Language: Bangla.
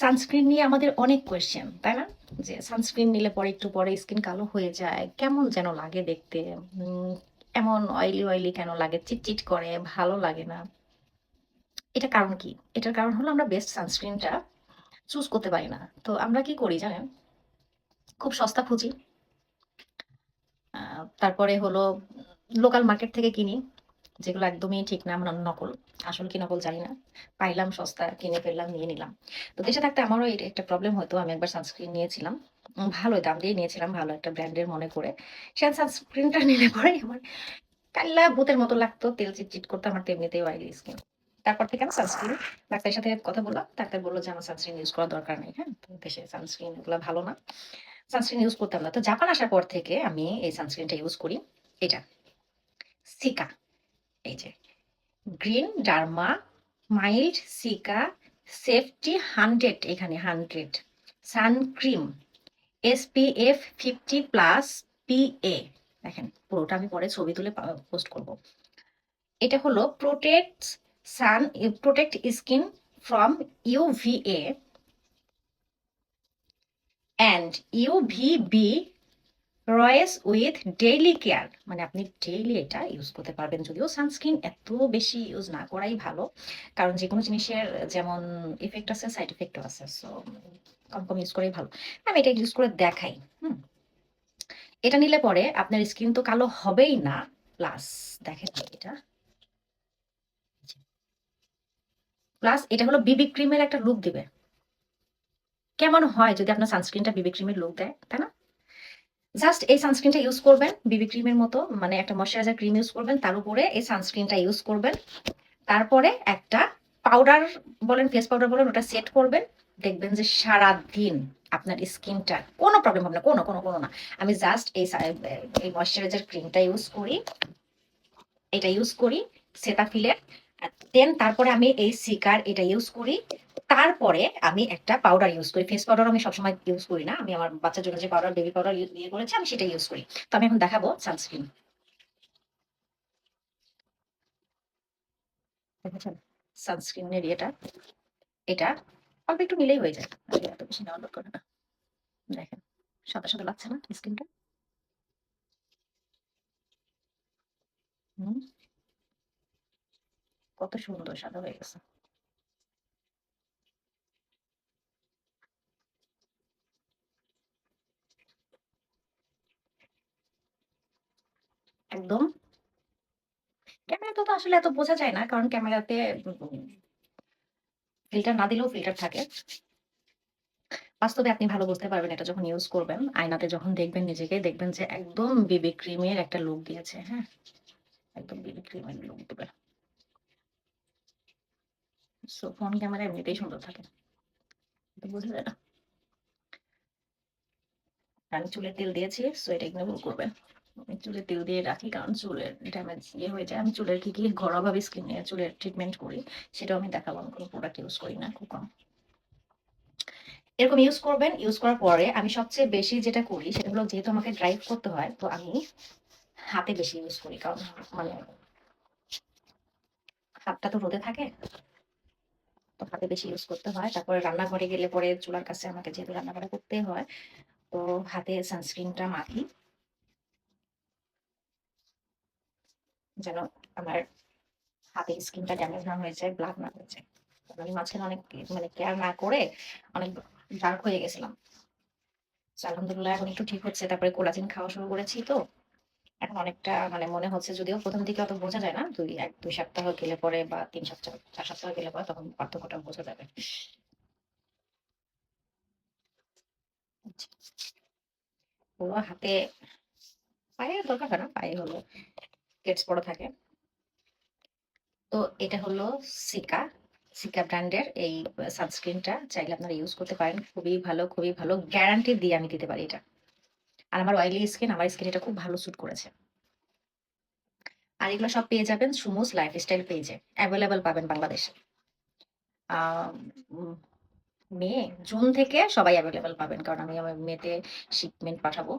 সানস্ক্রিন নিয়ে আমাদের অনেক কোয়েশ্চেন, তাই না? যে সানস্ক্রিন নিলে পরে একটু পরে স্কিন কালো হয়ে যায়, কেমন যেন লাগে দেখতে, উম, এমন অয়েলি অয়েলি কেন লাগে, চিটচিট করে, ভালো লাগে না। এটা কারণ কি? এটার কারণ হলো আমরা বেস্ট সানস্ক্রিনটা চুজ করতে পারি না। তো আমরা কি করি জানেন? খুব সস্তা খুঁজি। তারপরে হলো লোকাল মার্কেট থেকে কিনি, যেগুলো একদমই ঠিক না, মানে নকল। আসল কি নকল জানি না। পাইলাম সস্তা, কিনে ফেললাম, নিয়ে নিলাম। তো দেশে থাকতে আমারও এটা একটা প্রবলেম হতো। আমি একবার সানস্ক্রিন নিয়েছিলাম। ভালোই দাম দিয়ে নিয়েছিলাম, ভালো একটা ব্র্যান্ডের মনে করে। সে সানস্ক্রিনটা নিলে পরে আমার কাল্লা ভূতের মতো লাগতো, তেল চিটচিট করতো, আমার তো এমনিতেই অয়েলি স্কিন। তারপর থেকে আমি সানস্ক্রিন, ডাক্তারের সাথে কথা বললাম, ডাক্তার বললো যে আমার সানস্ক্রিন ইউজ করার দরকার নেই। হ্যাঁ, তো দেশে সানস্ক্রিন এগুলো ভালো না, সানস্ক্রিন ইউজ করতাম না। তো জাপান আসার পর থেকে আমি এই সানস্ক্রিনটা ইউজ করি। এটা সিকা, এই যে green derma mild seeker safety 100, এখানে 100 সানক্রিম SPF 50+ PA। দেখেন পুরোটা আমি পরে ছবি তুলে পোস্ট করব। এটা হলো protect skin from UVA and UVB Royce with daily care. মানে আপনি ডেইলি এটা ইউজ করতে পারবেন, যদিও সানস্ক্রিন এত বেশি ইউজ না করাই ভালো। কারণ যে কোনো জিনিসের যেমন ইফেক্ট আছে, সাইড ইফেক্টও আছে। সো কম কম ইউজ করেই ভালো। আমি এটা ইউজ করে দেখাই। হুম, এটা নিলে পরে আপনার স্কিন তো কালো হবেই না, প্লাস দেখেন এটা, প্লাস এটা হলো বিবি ক্রিমের একটা লুক দিবে। কেমন হয় যদি আপনার সানস্ক্রিনটা বিবি ক্রিমের লুক দেয়, তাই না? জাস্ট এই সানস্ক্রিনটা ইউজ করবেন বিবি ক্রিমের মতো, মানে একটা ময়শ্চারাইজার ক্রিম ইউজ করবেন, তার উপরে এই সানস্ক্রিনটা ইউজ করবেন। তারপরে একটা পাউডার বলেন, ফেস পাউডার বলেন, ওটা সেট করবেন। দেখবেন যে সারা দিন আপনার স্কিনটা কোনো প্রবলেম হবে না, কোনো কোনো কোনো না। আমি জাস্ট এই ময়শ্চারাইজার ক্রিমটা ইউজ করি, এটা ইউজ করি সেটাফিলের। দেন তারপরে আমি এই সিকার এটা ইউজ করি। তারপরে আমি একটা পাউডার ইউজ করি। ফেস পাউডার আমি সবসময় ইউজ করি না, আমি আমার বাচ্চার জন্য যে পাউডার, বেবি পাউডার ইয়ে করেছি, আমি সেটা ইউজ করি। তো আমি এখন দেখাবো সানস্ক্রিন। দেখেছেন সানস্ক্রিনের এটা, এটা অল্প একটু নিলেই হয়ে যায়, আসলে এত বেশি নেওয়ার দরকার না। দেখেন সাদা সাদা লাগছে না স্কিনটা? হুম, কত সুন্দর সাদা হয়ে গেছে। একদম। ক্যামেরাতে তো আসলে এত বোঝা যায় না, কারণ ক্যামেরাতে ফিল্টার না দিলেও ফিল্টার থাকে। বাস্তবে আপনি ভালো বুঝতে পারবেন এটা যখন ইউজ করবেন। আয়নাতে যখন দেখবেন নিজেকে, দেখবেন যে একদম বিবি ক্রিমের একটা লুক দিয়েছে। হ্যাঁ, একদম বিবি ক্রিমের লুক দিবে। সো ফোন ক্যামেরা এমনিতেই সুন্দর থাকে, এটা বোঝা যায় না। আমি চুলে তেল দিয়েছি, সো এটা ইগনোর করবেন। আমি চুলে তেল দিয়ে রাখি, কারণ চুলের ড্যামেজ হয়ে যায়। আমি চুলের কি কি ঘরোয়াভাবে স্কিনে চুলের ট্রিটমেন্ট করি সেটাও আমি দেখাবো। আমি কোনো প্রোডাক্ট ইউজ করি না, খুব কম। এরকম ইউজ করবেন। ইউজ করার পরে আমি সবচেয়ে বেশি যেটা করি সেটা হলো, যেহেতু আমাকে ড্রাইভ করতে হয়, তো আমি হাতে বেশি ইউজ করি। কারণ মানে হাতটা তো রোদে থাকে, তো হাতে বেশি ইউজ করতে হয়। তারপরে রান্নাঘরে গেলে পরে চুলার কাছে আমাকে যেহেতু রান্নাবাড়া করতে হয়, তো হাতে সানস্ক্রিনটা মাখি, যেন আমার হাতের স্কিনটা ড্যামেজ না হয়ে যায়, ব্ল্যাক না হয়ে যায়। কারণ আমি মাঝখানে অনেক মানে কেয়ার না করে অনেক ডার্ক হয়ে গেছিলাম। তো আলহামদুলিল্লাহ এখন একটু ঠিক হচ্ছে। তারপরে কোলাজেন খাওয়া শুরু করেছি, তো এখন অনেকটা মানে মনে হচ্ছে, যদিও প্রথম দিকে অত বোঝা যায় না, 2 সপ্তাহ গেলে পরে বা 3 সপ্তাহ 4 সপ্তাহ গেলে পরে তখন পার্থক্যটা বোঝা যাবে। ও হাতে, পায়ে দরকার হয় না, পায়ে হলো কেটস পড়া থাকে। তো এটা হলো সিকা, সিকা ব্র্যান্ডের এই সানস্ক্রিনটা চাইলে আপনারা ইউজ করতে পারেন। খুবই ভালো, খুবই ভালো, গ্যারান্টি দিয়ে আমি দিতে পারি এটা। আর আমার অয়েলি স্কিন, আমার স্কিন এটা খুব ভালো স্যুট করেছে। আর এগুলো সব পেয়ে যাবেন সুমুস লাইফস্টাইল পেজে, অ্যাভেলেবল পাবেন বাংলাদেশে। আহ, উম, মে জুন থেকে সবাই অ্যাভেলেবল পাবেন, কারণ আমি আমার মেতে শিপমেন্ট পাঠাবো।